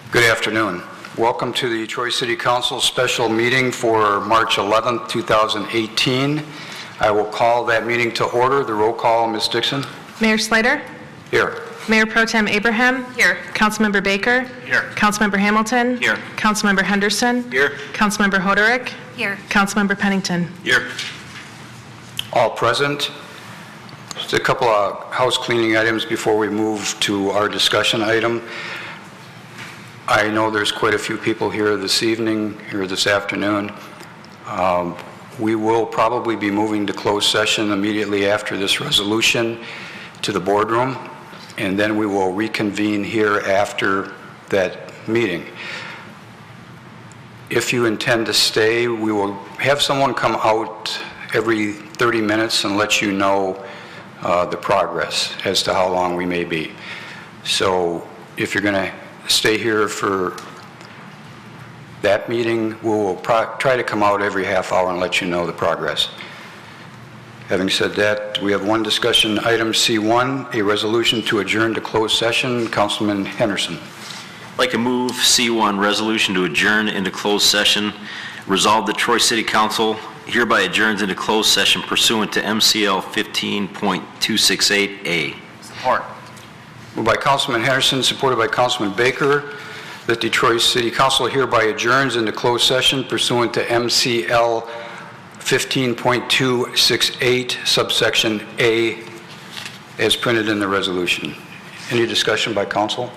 Good afternoon. Welcome to the Troy City Council special meeting for March 11th, 2018. I will call that meeting to order. The roll call, Ms. Dixon. Mayor Slater? Here. Mayor Pro Tem Abraham? Here. Councilmember Baker? Here. Councilmember Hamilton? Here. Councilmember Henderson? Here. Councilmember Hoderick? Here. Councilmember Pennington? Here. All present. Just a couple of house cleaning items before we move to our discussion item. I know there's quite a few people here this evening, here this afternoon. We will probably be moving to closed session immediately after this resolution to the boardroom, and then we will reconvene here after that meeting. If you intend to stay, we will have someone come out every 30 minutes and let you know the progress as to how long we may be. So if you're going to stay here for that meeting, we will try to come out every half hour and let you know the progress. Having said that, we have one discussion item, C1, a resolution to adjourn to closed session. Councilman Henderson. I'd like to move C1, resolution to adjourn into closed session. Resolve the Troy City Council hereby adjourns into closed session pursuant to MCL 15.268A. Support. Moved by Councilman Henderson, supported by Councilman Baker, that the Troy City Council hereby adjourns into closed session pursuant to MCL 15.268, subsection A, as printed in the resolution. Any discussion by council?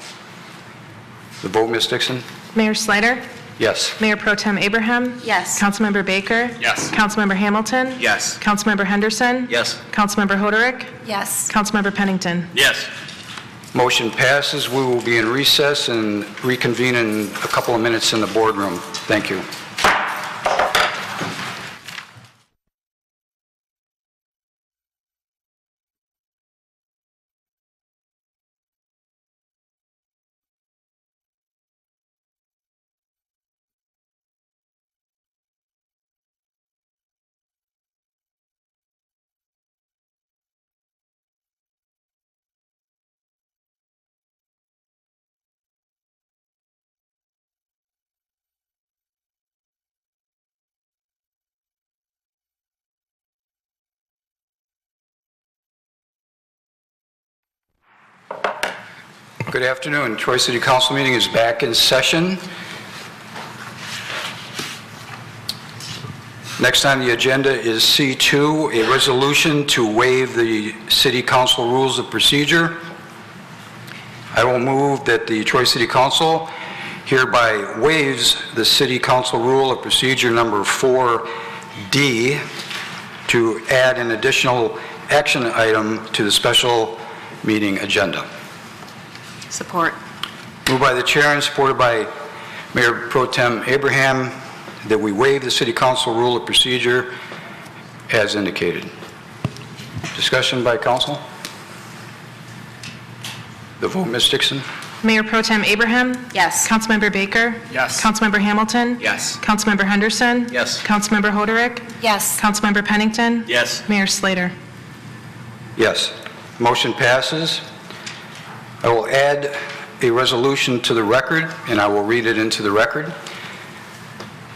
The vote, Ms. Dixon? Mayor Slater? Yes. Mayor Pro Tem Abraham? Yes. Councilmember Baker? Yes. Councilmember Hamilton? Yes. Councilmember Henderson? Yes. Councilmember Hoderick? Yes. Councilmember Pennington? Yes. Motion passes. We will be in recess and reconvene in a couple of minutes in the boardroom. Thank you. Good afternoon. Troy City Council meeting is back in session. Next on the agenda is C2, a resolution to waive the City Council rules of procedure. I will move that the Troy City Council hereby waives the City Council rule of procedure number 4D to add an additional action item to the special meeting agenda. Support. Moved by the chair and supported by Mayor Pro Tem Abraham that we waive the City Council rule of procedure as indicated. Discussion by council? The vote, Ms. Dixon? Mayor Pro Tem Abraham? Yes. Councilmember Baker? Yes. Councilmember Hamilton? Yes. Councilmember Henderson? Yes. Councilmember Hoderick? Yes. Councilmember Pennington? Yes. Mayor Slater? Yes. Motion passes. I will add a resolution to the record, and I will read it into the record.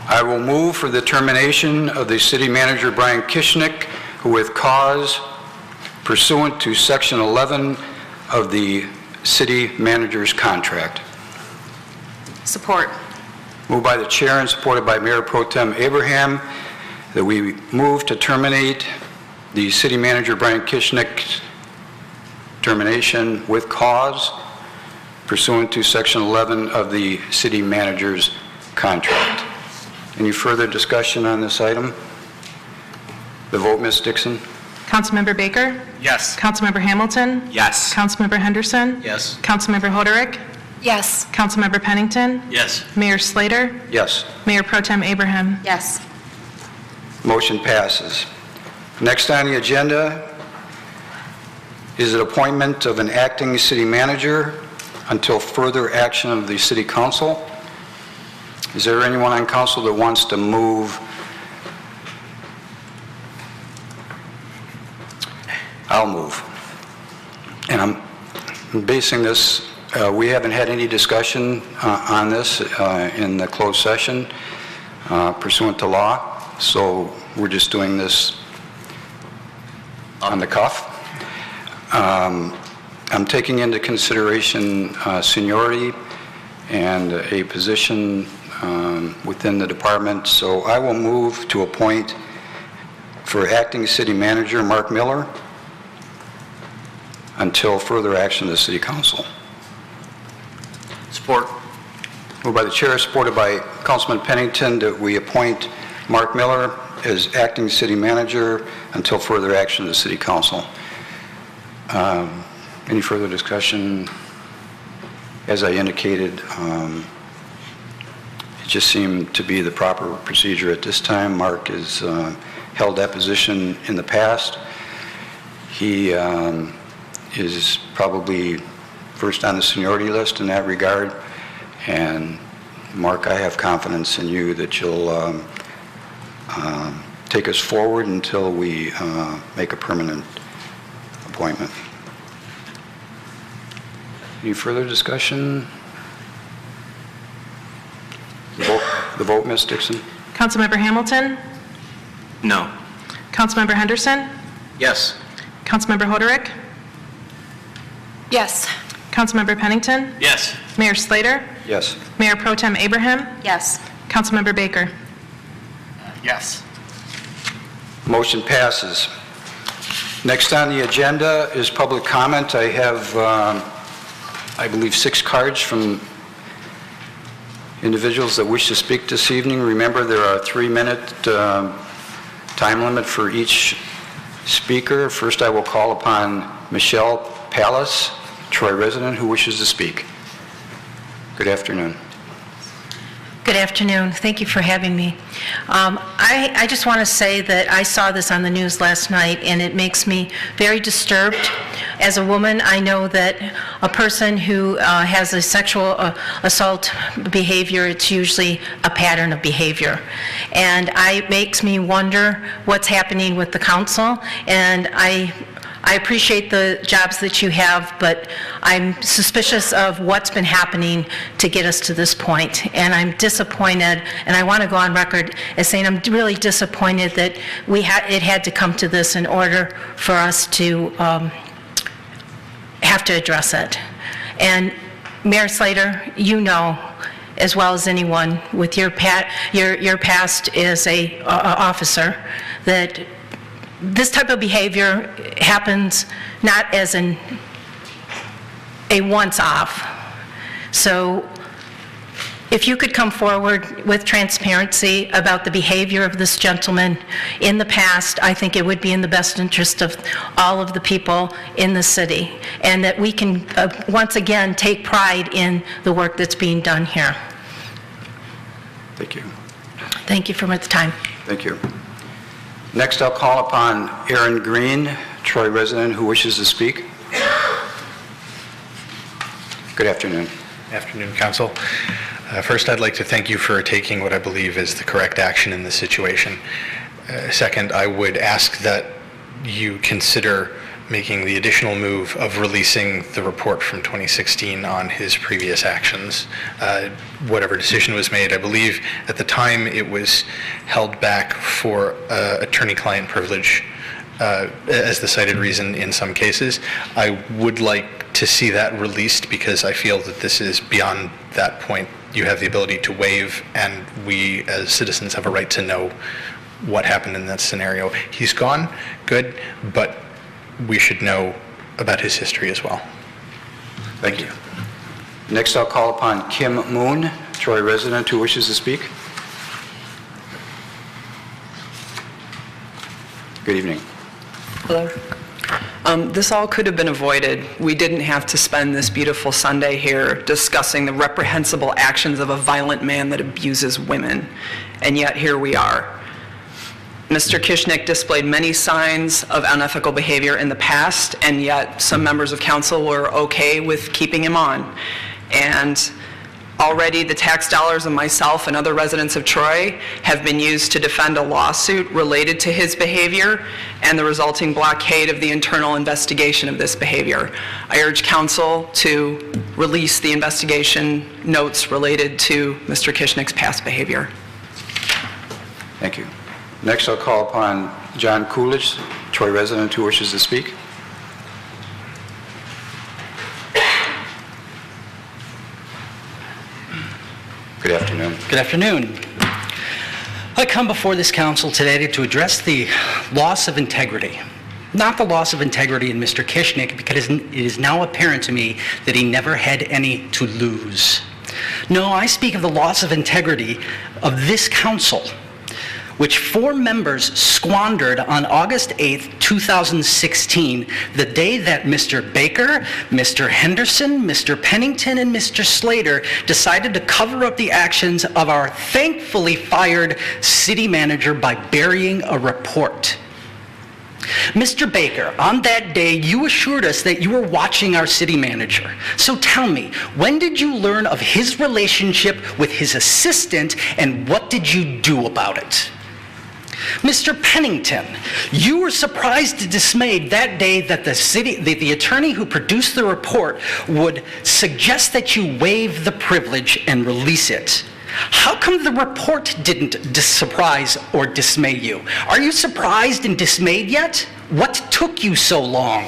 I will move for the termination of the city manager, Brian Kishnick, who with cause pursuant to Section 11 of the city manager's contract. Support. Moved by the chair and supported by Mayor Pro Tem Abraham that we move to terminate the city manager, Brian Kishnick's termination with cause pursuant to Section 11 of the city manager's contract. Any further discussion on this item? The vote, Ms. Dixon? Councilmember Baker? Yes. Councilmember Hamilton? Yes. Councilmember Henderson? Yes. Councilmember Hoderick? Yes. Councilmember Pennington? Yes. Mayor Slater? Yes. Mayor Pro Tem Abraham? Yes. Motion passes. Next on the agenda is an appointment of an acting city manager until further action of the city council. Is there anyone on council that wants to move? I'll move. And I'm basing this We haven't had any discussion on this in the closed session pursuant to law, so we're just doing this on the cuff. I'm taking into consideration seniority and a position within the department, so I will move to appoint for acting city manager Mark Miller until further action of the city council. Support. Moved by the chair, supported by Councilman Pennington, that we appoint Mark Miller as acting city manager until further action of the city council. Any further discussion? As I indicated, it just seemed to be the proper procedure at this time. Mark has held that position in the past. He is probably first on the seniority list in that regard. And Mark, I have confidence in you that you'll take us forward until we make a permanent appointment. Any further discussion? The vote, Ms. Dixon? Councilmember Hamilton? No. Councilmember Henderson? Yes. Councilmember Hoderick? Yes. Councilmember Pennington? Yes. Mayor Slater? Yes. Mayor Pro Tem Abraham? Yes. Councilmember Baker? Yes. Motion passes. Next on the agenda is public comment. I have, I believe, 6 cards from individuals that wish to speak this evening. Remember, there are a 3-minute time limit for each speaker. First, I will call upon Michelle Pallas, Troy resident, who wishes to speak. Good afternoon. Good afternoon. Thank you for having me. I just want to say that I saw this on the news last night, and it makes me very disturbed. As a woman, I know that a person who has a sexual assault behavior, it's usually a pattern of behavior. And it makes me wonder what's happening with the council, and I appreciate the jobs that you have, but I'm suspicious of what's been happening to get us to this point. And I'm disappointed, and I want to go on record as saying I'm really disappointed that it had to come to this in order for us to have to address it. And Mayor Slater, you know as well as anyone with your past as a officer that this type of behavior happens not as a once-off. So if you could come forward with transparency about the behavior of this gentleman in the past, I think it would be in the best interest of all of the people in the city, and that we can once again take pride in the work that's being done here. Thank you. Thank you for the time. Thank you. Next, I'll call upon Aaron Green, Troy resident, who wishes to speak. Good afternoon. Afternoon, Council. First, I'd like to thank you for taking what I believe is the correct action in this situation. Second, I would ask that you consider making the additional move of releasing the report from 2016 on his previous actions. Whatever decision was made, I believe at the time it was held back for attorney-client privilege as the cited reason in some cases. I would like to see that released because I feel that this is beyond that point. You have the ability to waive, and we as citizens have a right to know what happened in that scenario. He's gone, good, but we should know about his history as well. Thank you. Next, I'll call upon Kim Moon, Troy resident, who wishes to speak. Good evening. Hello. This all could have been avoided. We didn't have to spend this beautiful Sunday here discussing the reprehensible actions of a violent man that abuses women, and yet here we are. Mr. Kishnick displayed many signs of unethical behavior in the past, and yet some members of council were okay with keeping him on. And already the tax dollars of myself and other residents of Troy have been used to defend a lawsuit related to his behavior and the resulting blockade of the internal investigation of this behavior. I urge council to release the investigation notes related to Mr. Kishnick's past behavior. Thank you. Next, I'll call upon John Coolidge, Troy resident who wishes to speak. Good afternoon. Good afternoon. I come before this council today to address the loss of integrity. Not the loss of integrity in Mr. Kishnick, because it is now apparent to me that he never had any to lose. No, I speak of the loss of integrity of this council, which 4 members squandered on August 8th, 2016, the day that Mr. Baker, Mr. Henderson, Mr. Pennington, and Mr. Slater decided to cover up the actions of our thankfully fired city manager by burying a report. Mr. Baker, on that day, you assured us that you were watching our city manager. So tell me, when did you learn of his relationship with his assistant, and what did you do about it? Mr. Pennington, you were surprised and dismayed that day that the attorney who produced the report would suggest that you waive the privilege and release it. How come the report didn't surprise or dismay you? Are you surprised and dismayed yet? What took you so long?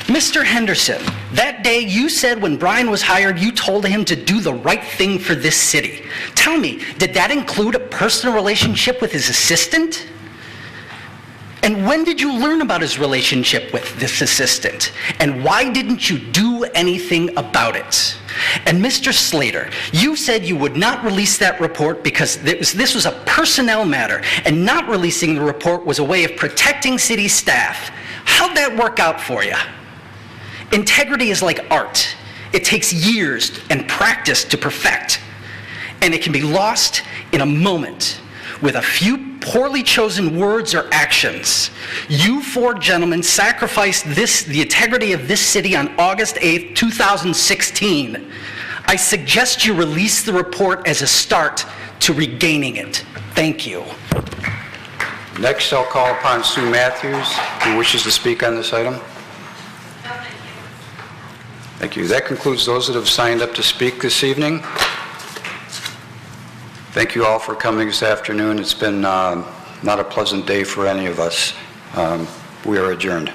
Mr. Henderson, that day you said when Brian was hired, you told him to do the right thing for this city. Tell me, did that include a personal relationship with his assistant? And when did you learn about his relationship with this assistant? And why didn't you do anything about it? And Mr. Slater, you said you would not release that report because this was a personnel matter, and not releasing the report was a way of protecting city staff. How'd that work out for you? Integrity is like art. It takes years and practice to perfect, and it can be lost in a moment with a few poorly chosen words or actions. You 4 gentlemen sacrificed the integrity of this city on August 8th, 2016. I suggest you release the report as a start to regaining it. Thank you. Next, I'll call upon Sue Matthews, who wishes to speak on this item. Thank you. That concludes those that have signed up to speak this evening. Thank you all for coming this afternoon. It's been not a pleasant day for any of us. We are adjourned.